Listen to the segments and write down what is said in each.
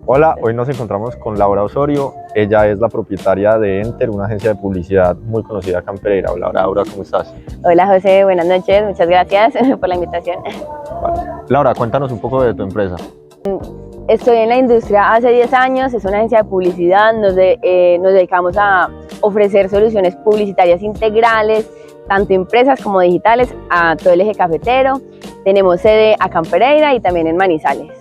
Hola, hoy nos encontramos con Laura Osorio. Ella es la propietaria de Enter, una agencia de publicidad muy conocida acá en Pereira. Hola, Laura, ¿cómo estás? Hola José, buenas noches, muchas gracias por la invitación. Vale. Laura, cuéntanos un poco de tu empresa. Estoy en la industria hace 10 años, es una agencia de publicidad, nos dedicamos a ofrecer soluciones publicitarias integrales, tanto empresas como digitales, a todo el eje cafetero. Tenemos sede acá en Pereira y también en Manizales,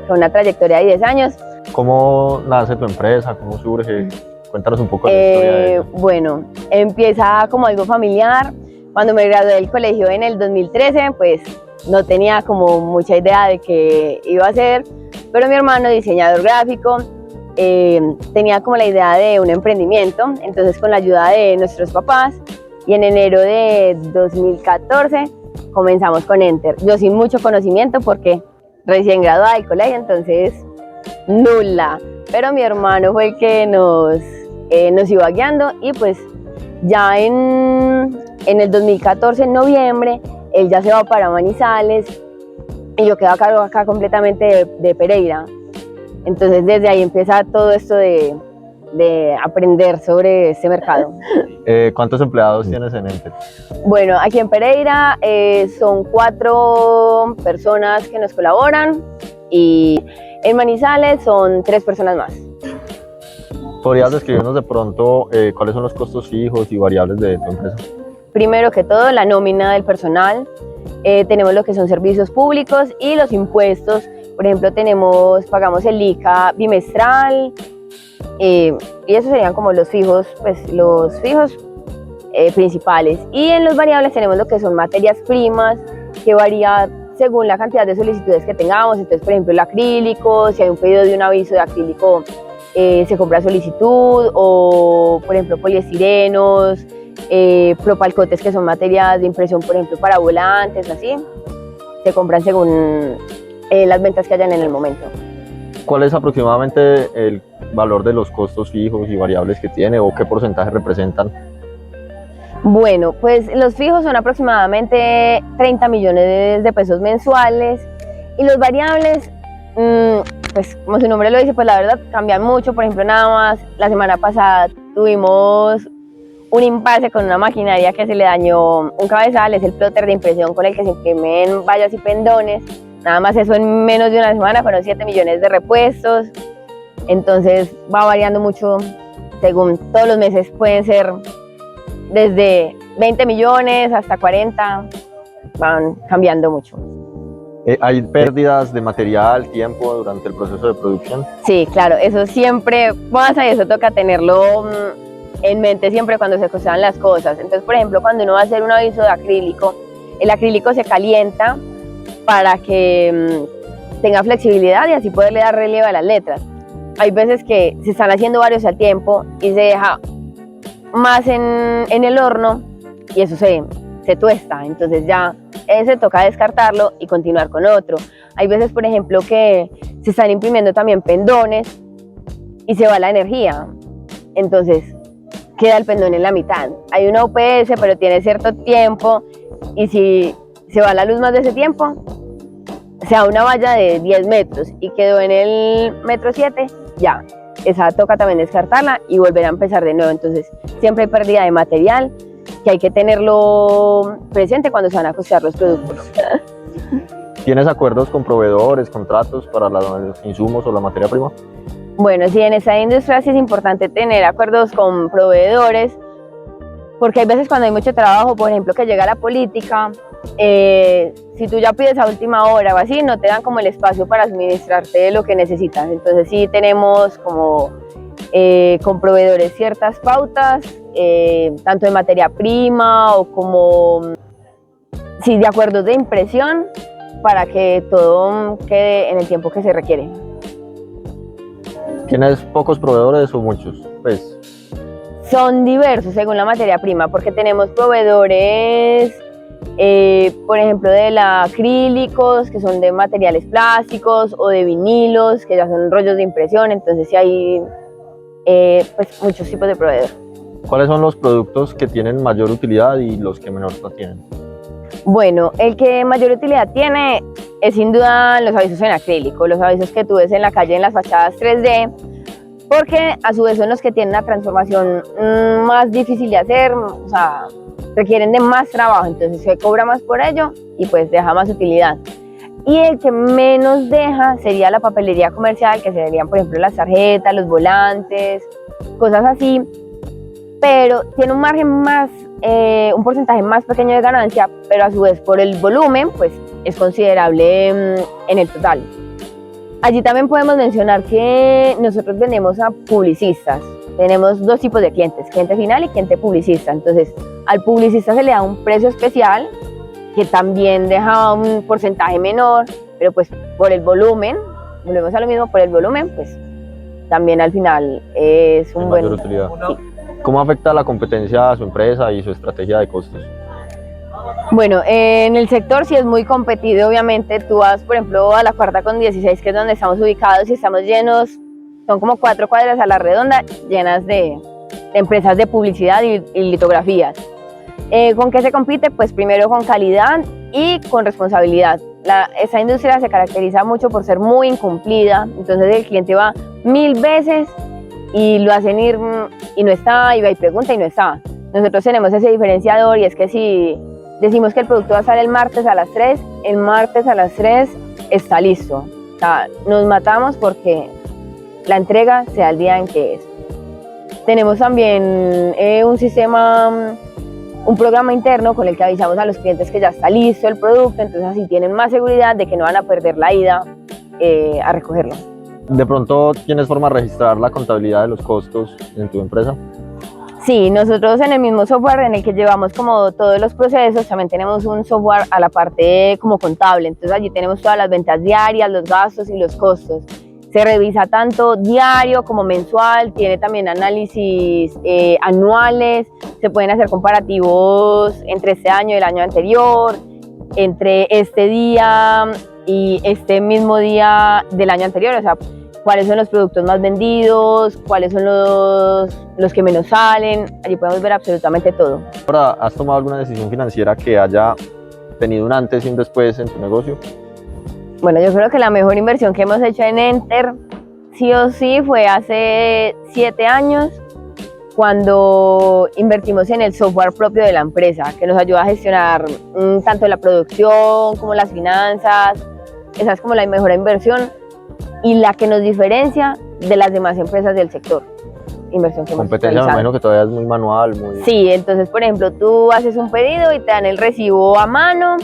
con una trayectoria de 10 años. ¿Cómo nace tu empresa? ¿Cómo surge? Cuéntanos un poco de la historia de ella. Bueno, empieza como algo familiar. Cuando me gradué del colegio en el 2013, pues no tenía como mucha idea de qué iba a hacer, pero mi hermano, diseñador gráfico, tenía como la idea de un emprendimiento. Entonces, con la ayuda de nuestros papás, y en enero de 2014 comenzamos con Enter. Yo sin mucho conocimiento porque recién graduada del colegio, entonces nula, pero mi hermano fue el que nos iba guiando, y pues ya en el 2014, en noviembre, él ya se va para Manizales y yo quedo a cargo acá completamente de Pereira. Entonces desde ahí empieza todo esto de aprender sobre este mercado. ¿Cuántos empleados tienes en Enter? Bueno, aquí en Pereira son 4 personas que nos colaboran, y en Manizales son 3 personas más. ¿Podrías describirnos de pronto cuáles son los costos fijos y variables de tu empresa? Primero que todo, la nómina del personal. Tenemos lo que son servicios públicos y los impuestos. Por ejemplo, pagamos el ICA bimestral, y esos serían como los fijos, principales. Y en los variables tenemos lo que son materias primas, que varía según la cantidad de solicitudes que tengamos. Entonces, por ejemplo, el acrílico, si hay un pedido de un aviso de acrílico, se compra solicitud, o por ejemplo poliestirenos, propalcotes, que son materias de impresión, por ejemplo para volantes, así, se compran según las ventas que hayan en el momento. ¿Cuál es aproximadamente el valor de los costos fijos y variables que tiene, o qué porcentaje representan? Bueno, pues los fijos son aproximadamente 30 millones de pesos mensuales, y los variables, pues como su nombre lo dice, pues la verdad cambian mucho. Por ejemplo, nada más la semana pasada tuvimos un impasse con una maquinaria que se le dañó un cabezal, es el plotter de impresión con el que se imprimen vallas y pendones. Nada más eso, en menos de una semana fueron 7 millones de repuestos. Entonces va variando mucho según todos los meses, pueden ser desde 20 millones hasta 40, van cambiando mucho. ¿Hay pérdidas de material, tiempo durante el proceso de producción? Sí, claro, eso siempre pasa y eso toca tenerlo en mente siempre cuando se cosean las cosas. Entonces, por ejemplo, cuando uno va a hacer un aviso de acrílico, el acrílico se calienta para que tenga flexibilidad y así poderle dar relieve a las letras. Hay veces que se están haciendo varios al tiempo y se deja más en el horno, y eso se tuesta. Entonces ya ese toca descartarlo y continuar con otro. Hay veces, por ejemplo, que se están imprimiendo también pendones y se va la energía, entonces queda el pendón en la mitad. Hay una UPS, pero tiene cierto tiempo, y si se va la luz más de ese tiempo, se da una valla de 10 metros y quedó en el metro 7, ya, esa toca también descartarla y volver a empezar de nuevo. Entonces siempre hay pérdida de material, que hay que tenerlo presente cuando se van a costear los productos. ¿Tienes acuerdos con proveedores, contratos para los insumos o la materia prima? Bueno, sí, en esta industria sí es importante tener acuerdos con proveedores, porque hay veces cuando hay mucho trabajo, por ejemplo, que llega la política, si tú ya pides a última hora o así, no te dan como el espacio para suministrarte lo que necesitas. Entonces sí tenemos como con proveedores ciertas pautas, tanto de materia prima o como sí, de acuerdos de impresión, para que todo quede en el tiempo que se requiere. ¿Tienes pocos proveedores o muchos? Pues son diversos según la materia prima, porque tenemos proveedores, por ejemplo, de acrílicos, que son de materiales plásticos, o de vinilos, que ya son rollos de impresión. Entonces sí hay pues muchos tipos de proveedores. ¿Cuáles son los productos que tienen mayor utilidad y los que menor la tienen? Bueno, el que mayor utilidad tiene es sin duda los avisos en acrílico, los avisos que tú ves en la calle en las fachadas 3D, porque a su vez son los que tienen una transformación más difícil de hacer, o sea, requieren de más trabajo, entonces se cobra más por ello y pues deja más utilidad. Y el que menos deja sería la papelería comercial, que serían por ejemplo las tarjetas, los volantes, cosas así, pero tiene un margen más, un porcentaje más pequeño de ganancia, pero a su vez por el volumen pues es considerable en el total. Allí también podemos mencionar que nosotros vendemos a publicistas. Tenemos dos tipos de clientes, cliente final y cliente publicista. Entonces, al publicista se le da un precio especial que también deja un porcentaje menor, pero pues por el volumen, volvemos a lo mismo, por el volumen, pues también al final es un buen... mayor utilidad. Sí. ¿Cómo afecta la competencia a su empresa y su estrategia de costos? Bueno, en el sector sí es muy competido, obviamente. Tú vas, por ejemplo, a la Cuarta con 16, que es donde estamos ubicados, y estamos llenos, son como 4 cuadras a la redonda, llenas de empresas de publicidad y litografías. ¿Con qué se compite? Pues primero con calidad y con responsabilidad. Esa industria se caracteriza mucho por ser muy incumplida, entonces el cliente va 1000 veces y lo hacen ir y no está, y va y pregunta y no está. Nosotros tenemos ese diferenciador, y es que si decimos que el producto va a estar el martes a las 3, el martes a las 3 está listo. O sea, nos matamos porque la entrega sea el día en que es. Tenemos también un sistema, un programa interno con el que avisamos a los clientes que ya está listo el producto, entonces así tienen más seguridad de que no van a perder la ida a recogerlo. De pronto, ¿tienes forma de registrar la contabilidad de los costos en tu empresa? Sí, nosotros en el mismo software en el que llevamos como todos los procesos, también tenemos un software a la parte como contable, entonces allí tenemos todas las ventas diarias, los gastos y los costos. Se revisa tanto diario como mensual, tiene también análisis anuales, se pueden hacer comparativos entre este año y el año anterior, entre este día y este mismo día del año anterior, o sea, cuáles son los productos más vendidos, cuáles son los que menos salen, allí podemos ver absolutamente todo. Ahora, ¿has tomado alguna decisión financiera que haya tenido un antes y un después en tu negocio? Bueno, yo creo que la mejor inversión que hemos hecho en Enter, sí o sí, fue hace 7 años, cuando invertimos en el software propio de la empresa, que nos ayuda a gestionar tanto la producción como las finanzas. Esa es como la mejor inversión y la que nos diferencia de las demás empresas del sector. Inversión que Competencia, me imagino que todavía es muy manual. Sí, entonces, por ejemplo, tú haces un pedido y te dan el recibo a mano,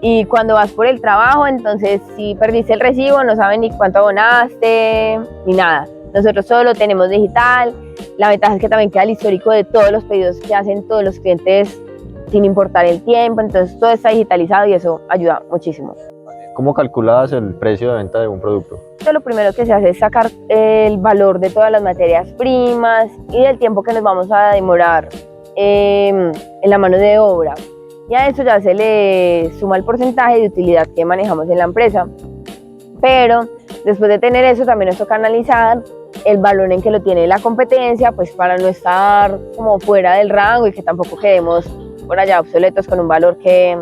y cuando vas por el trabajo, entonces si perdiste el recibo, no saben ni cuánto abonaste, ni nada. Nosotros todo lo tenemos digital. La ventaja es que también queda el histórico de todos los pedidos que hacen todos los clientes sin importar el tiempo, entonces todo está digitalizado y eso ayuda muchísimo. ¿Cómo calculas el precio de venta de un producto? Lo primero que se hace es sacar el valor de todas las materias primas y del tiempo que nos vamos a demorar en la mano de obra. Y a eso ya se le suma el porcentaje de utilidad que manejamos en la empresa. Pero después de tener eso, también nos toca analizar el valor en que lo tiene la competencia, pues para no estar como fuera del rango y que tampoco quedemos por allá obsoletos con un valor que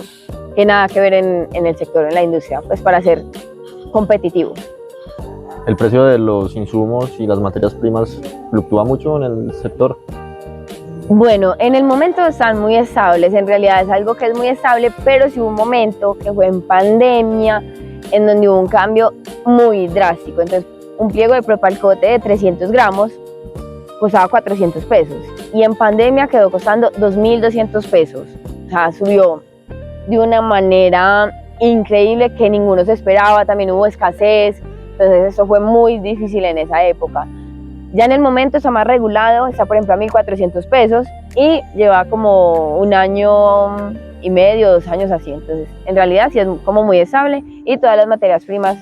nada que ver en el sector, en la industria, pues para ser competitivo. ¿El precio de los insumos y las materias primas fluctúa mucho en el sector? Bueno, en el momento están muy estables, en realidad es algo que es muy estable, pero sí hubo un momento que fue en pandemia, en donde hubo un cambio muy drástico. Entonces, un pliego de propalcote de 300 gramos costaba 400 pesos y en pandemia quedó costando 2.200 pesos. O sea, subió de una manera increíble que ninguno se esperaba, también hubo escasez, entonces eso fue muy difícil en esa época. Ya en el momento está más regulado, está por ejemplo a 1.400 pesos y lleva como 1 año y medio, 2 años así, entonces en realidad sí es como muy estable y todas las materias primas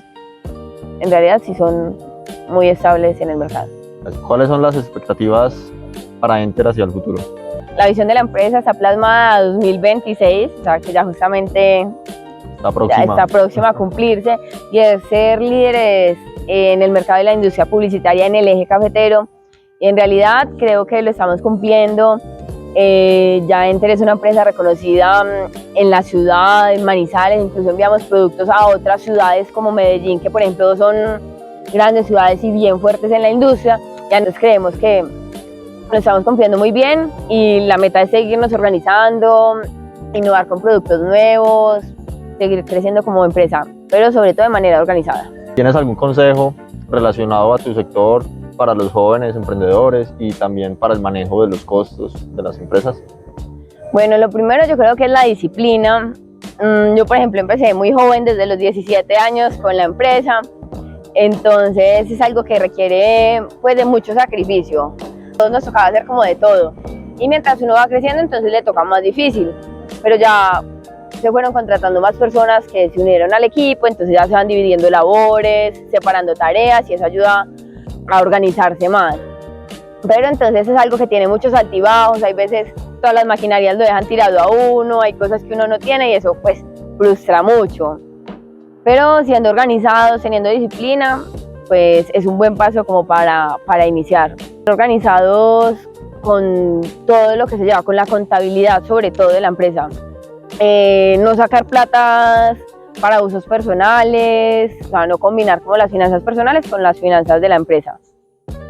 en realidad sí son muy estables en el mercado. ¿Cuáles son las expectativas para Enter hacia el futuro? La visión de la empresa está plasmada a 2026, o sea que ya justamente está próxima a cumplirse, y es ser líderes en el mercado de la industria publicitaria en el eje cafetero. Y en realidad creo que lo estamos cumpliendo. Ya Enter es una empresa reconocida en la ciudad, en Manizales, incluso enviamos productos a otras ciudades como Medellín, que por ejemplo son grandes ciudades y bien fuertes en la industria. Ya nos creemos que nos estamos confiando muy bien y la meta es seguirnos organizando, innovar con productos nuevos, seguir creciendo como empresa, pero sobre todo de manera organizada. ¿Tienes algún consejo relacionado a tu sector para los jóvenes emprendedores y también para el manejo de los costos de las empresas? Bueno, lo primero yo creo que es la disciplina. Yo, por ejemplo, empecé muy joven, desde los 17 años con la empresa, entonces es algo que requiere pues de mucho sacrificio. Todos nos tocaba hacer como de todo y mientras uno va creciendo entonces le toca más difícil, pero ya se fueron contratando más personas que se unieron al equipo, entonces ya se van dividiendo labores, separando tareas y eso ayuda a organizarse más. Pero entonces es algo que tiene muchos altibajos, hay veces todas las maquinarias lo dejan tirado a uno, hay cosas que uno no tiene y eso pues frustra mucho. Pero siendo organizados, teniendo disciplina, pues es un buen paso como para iniciar. Organizados con todo lo que se lleva, con la contabilidad sobre todo de la empresa. No sacar platas para usos personales, o sea, no combinar como las finanzas personales con las finanzas de la empresa.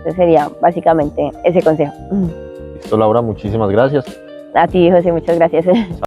Ese sería básicamente ese consejo. Listo, Laura, muchísimas gracias. A ti, José, muchas gracias.